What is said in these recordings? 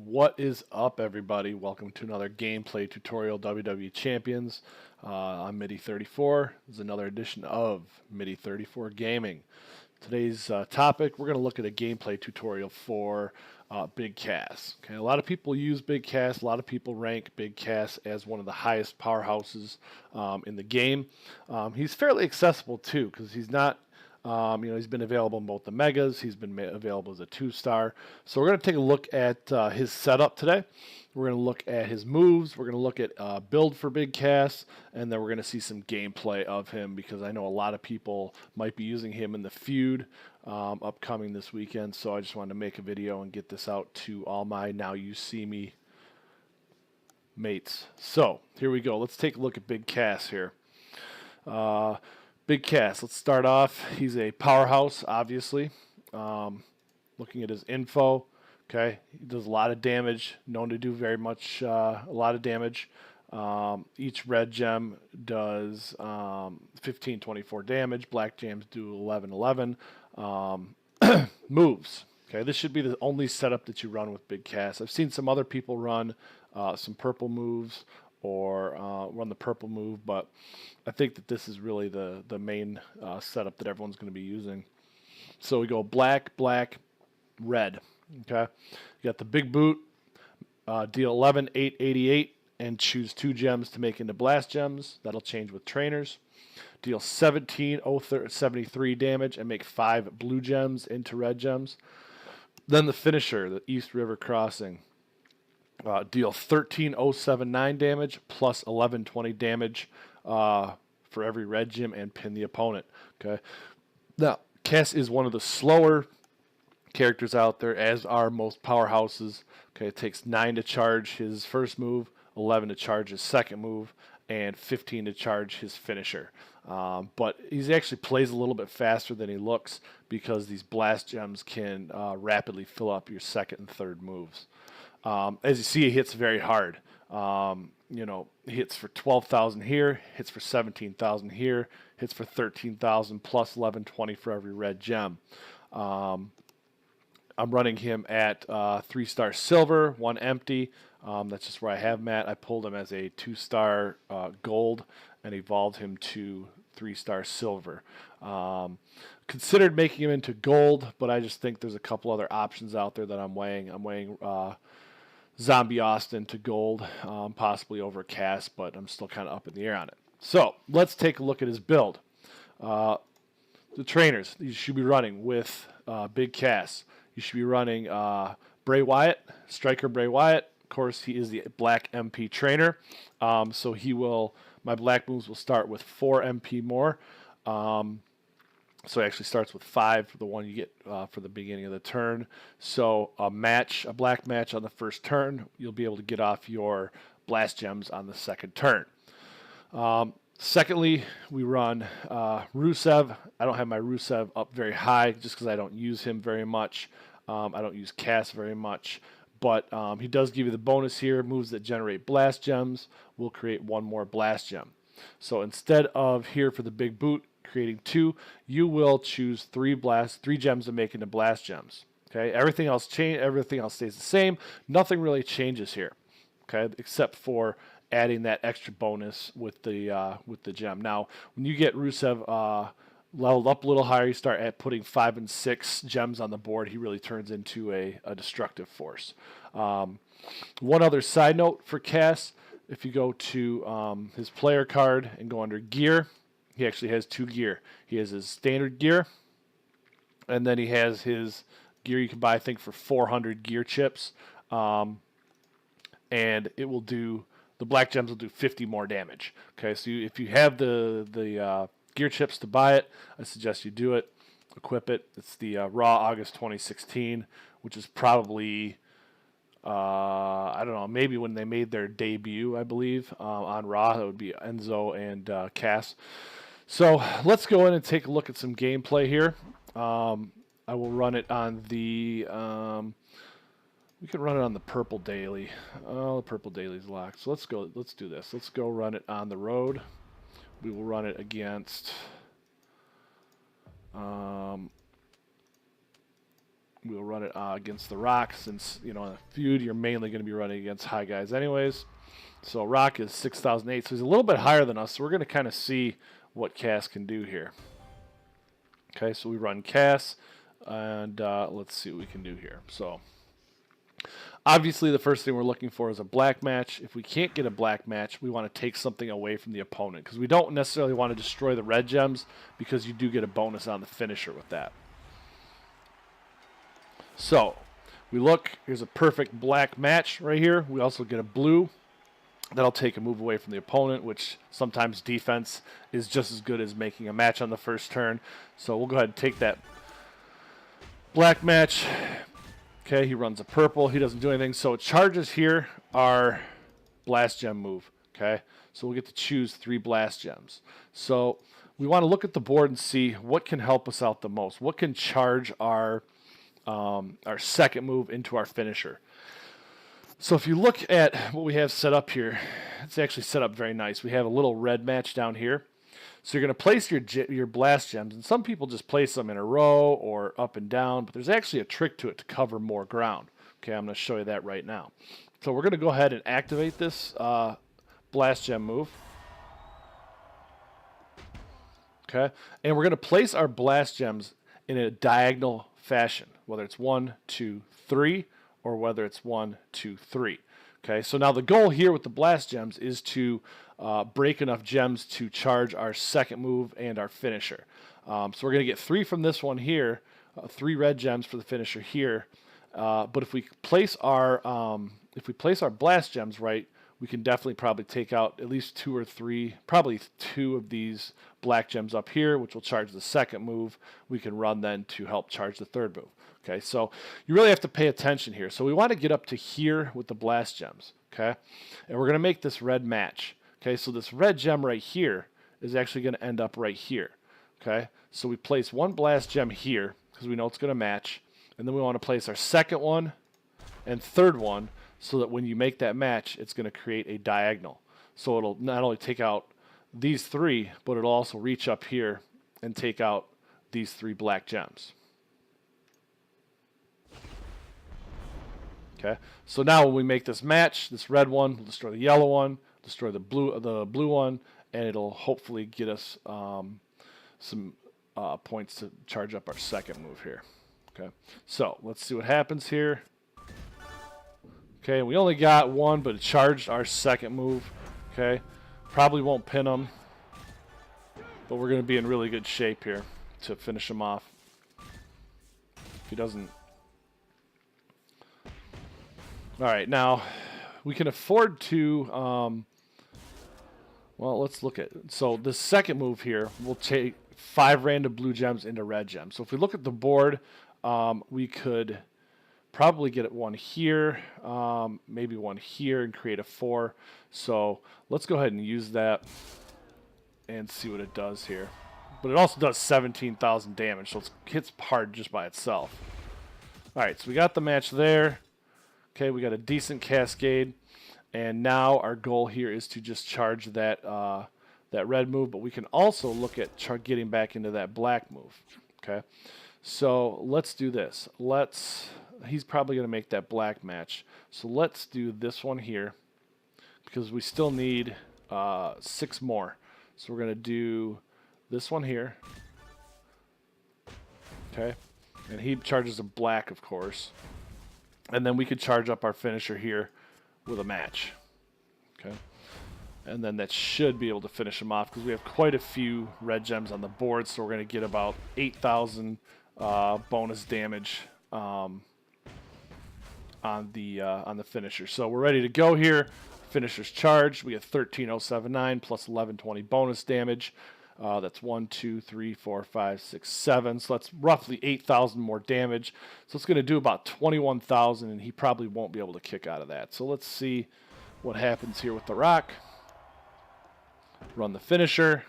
What is up, everybody? Welcome to another gameplay tutorial, WWE Champions. I'm MIDI34. This is another edition of MIDI34 Gaming. Today's topic, we're going to look at a gameplay tutorial for Big Cass. Okay, a lot of people use Big Cass. A lot of people rank Big Cass as one of the highest powerhouses in the game. He's fairly accessible too, because he's not he's been available in both the Megas. He's been available as a 2-star. So we're going to take a look at his setup today. We're going to look at his moves. We're going to look at build for Big Cass. And then we're going to see some gameplay of him because I know a lot of people might be using him in the feud upcoming this weekend. So I just wanted to make a video and get this out to all my Now You See Me mates. So here we go. Let's take a look at Big Cass here. Big Cass, let's start off. He's a powerhouse, obviously. Looking at his info, okay, he does a lot of damage, known to do very much, a lot of damage. Each red gem does 15-24 damage. Black gems do 11-11. Moves, okay, this should be the only setup that you run with Big Cass. I've seen some other people run some purple moves or run the purple move, but I think that this is really the main setup that everyone's going to be using. So we go black, black, red. Okay, you got the big boot, deal 11, 8, 88, and choose 2 gems to make into blast gems. That'll change with trainers. Deal 17, 73 damage and make 5 blue gems into red gems. Then the finisher, the East River Crossing. Deal 13,079 damage plus 1120 damage for every red gem and pin the opponent. Okay. Now, Cass is one of the slower characters out there, as are most powerhouses. Okay, it takes 9 to charge his first move, 11 to charge his second move, and 15 to charge his finisher. But he actually plays a little bit faster than he looks because these blast gems can rapidly fill up your second and third moves. As you see, he hits very hard. He hits for 12,000 here, hits for 17,000 here, hits for 13,000 plus 1120 for every red gem. I'm running him at 3-star silver, 1 empty. That's just where I have him at. I pulled him as a 2-star gold and evolved him to 3-star silver. Considered making him into gold, but I just think there's a couple other options out there that I'm weighing. I'm weighing Zombie Austin to gold, possibly over Cass, but I'm still kind of up in the air on it. So let's take a look at his build. The trainers you should be running with Big Cass. You should be running Bray Wyatt, Striker Bray Wyatt. Of course, he is the Black MP trainer, so my black moves will start with 4 MP more. So it actually starts with 5 for the one you get for the beginning of the turn. So a black match on the first turn, you'll be able to get off your blast gems on the second turn. Secondly, we run Rusev. I don't have my Rusev up very high just because I don't use him very much. I don't use Cass very much. But he does give you the bonus here. Moves that generate blast gems will create 1 more blast gem. So instead of here for the big boot, creating 2, you will choose 3 gems to make into blast gems. Okay, everything else stays the same. Nothing really changes here. Okay, except for adding that extra bonus with the gem. Now, when you get Rusev leveled up a little higher, you start at putting 5 and 6 gems on the board. He really turns into a destructive force. One other side note for Cass: if you go to his player card and go under gear, he actually has 2 gear. He has his standard gear, and then he has his gear you can buy, I think, for 400 gear chips. And it will do, the black gems will do 50 more damage. Okay, so if you have the gear chips to buy it, I suggest you do it, equip it. It's the Raw August 2016, which is probably, I don't know, maybe when they made their debut, I believe, on Raw. That would be Enzo and Cass. So let's go in and take a look at some gameplay here. I will run it on the, we can run it on the purple daily. Oh, the purple daily is locked. So let's do this. Let's go run it on the road. We will run it against We'll run it against The Rock since, in a feud, you're mainly going to be running against high guys anyways. So Rock is 6,008, so he's a little bit higher than us, so we're going to kind of see what Cass can do here. Okay, so we run Cass, and let's see what we can do here. So obviously the first thing we're looking for is a black match. If we can't get a black match, we want to take something away from the opponent because we don't necessarily want to destroy the red gems because you do get a bonus on the finisher with that. So we look, here's a perfect black match right here. We also get a blue. That'll take a move away from the opponent, which sometimes defense is just as good as making a match on the first turn. So we'll go ahead and take that black match. Okay, he runs a purple. He doesn't do anything. So it charges here our blast gem move. Okay, so we'll get to choose 3 blast gems. So we want to look at the board and see what can help us out the most. What can charge our second move into our finisher. So if you look at what we have set up here, it's actually set up very nice. We have a little red match down here. So you're going to place your blast gems, and some people just place them in a row or up and down, but there's actually a trick to it to cover more ground. Okay, I'm going to show you that right now. So we're going to go ahead and activate this blast gem move. Okay, and we're going to place our blast gems in a diagonal fashion, whether it's 1, 2, 3, or whether it's 1, 2, 3. Okay, so now the goal here with the blast gems is to break enough gems to charge our second move and our finisher. So we're going to get 3 from this one here, 3 red gems for the finisher here. But if we place our blast gems right, we can definitely probably take out at least 2 or 3, probably 2 of these black gems up here, which will charge the second move. We can run then to help charge the third move. Okay, so you really have to pay attention here. So we want to get up to here with the blast gems, okay? And we're going to make this red match. Okay, so this red gem right here is actually going to end up right here, okay? So we place 1 blast gem here because we know it's going to match. And then we want to place our second one and third one so that when you make that match, it's going to create a diagonal. So it'll not only take out these 3, but it'll also reach up here and take out these 3 black gems. Okay, so now when we make this match, this red one will destroy the yellow one, destroy the blue one, and it'll hopefully get us some points to charge up our second move here. Okay, so let's see what happens here. Okay, we only got 1, but it charged our second move. Okay, probably won't pin him, but we're going to be in really good shape here to finish him off. If he doesn't. All right, now we can afford to, well, let's look at it. So the second move here, we'll take 5 random blue gems into red gems. So if we look at the board, we could probably get 1 here, maybe 1 here and create a 4. So let's go ahead and use that and see what it does here. But it also does 17,000 damage, so it hits hard just by itself. All right, so we got the match there. Okay, we got a decent cascade, and now our goal here is to just charge that that red move, but we can also look at getting back into that black move. Okay, so let's do this. He's probably going to make that black match, so let's do this one here because we still need 6 more. So we're going to do this one here. Okay, and he charges a black, of course. And then we could charge up our finisher here with a match. Okay. And then that should be able to finish him off because we have quite a few red gems on the board, so we're going to get about 8,000 bonus damage on the finisher. So we're ready to go here. Finisher's charged. We get 13,079 plus 1120 bonus damage. That's 1, 2, 3, 4, 5, 6, 7. So that's roughly 8,000 more damage. So it's going to do about 21,000, and he probably won't be able to kick out of that. So let's see what happens here with The Rock. Run the finisher.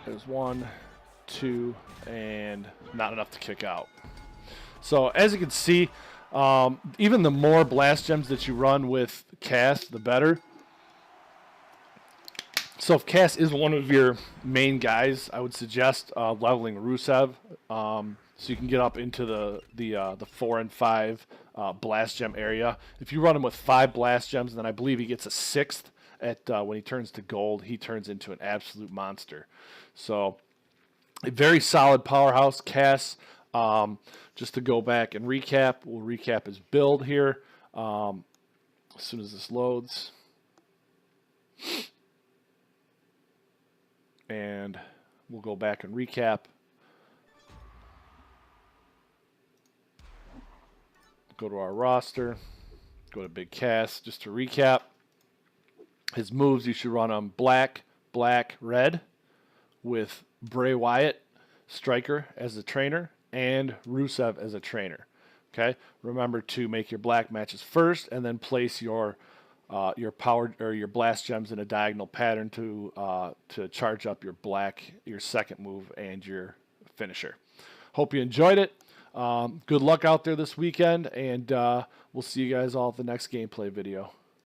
There's 1, 2, and not enough to kick out. So as you can see, even the more blast gems that you run with Cass, the better. So if Cass is one of your main guys, I would suggest leveling Rusev. so you can get up into the 4 and 5 blast gem area. If you run him with 5 blast gems, then I believe he gets a 6th at when he turns to gold. He turns into an absolute monster. So a very solid powerhouse. Cass, just to go back and recap, we'll recap his build here as soon as this loads. And we'll go back and recap. Go to our roster. Go to Big Cass. Just to recap, his moves, you should run on black, black, red with Bray Wyatt, striker, as a trainer, and Rusev as a trainer. Okay. Remember to make your black matches first, and then place your power or your blast gems in a diagonal pattern to charge up your black, your second move, and your finisher. Hope you enjoyed it. Good luck out there this weekend, and we'll see you guys all at the next gameplay video.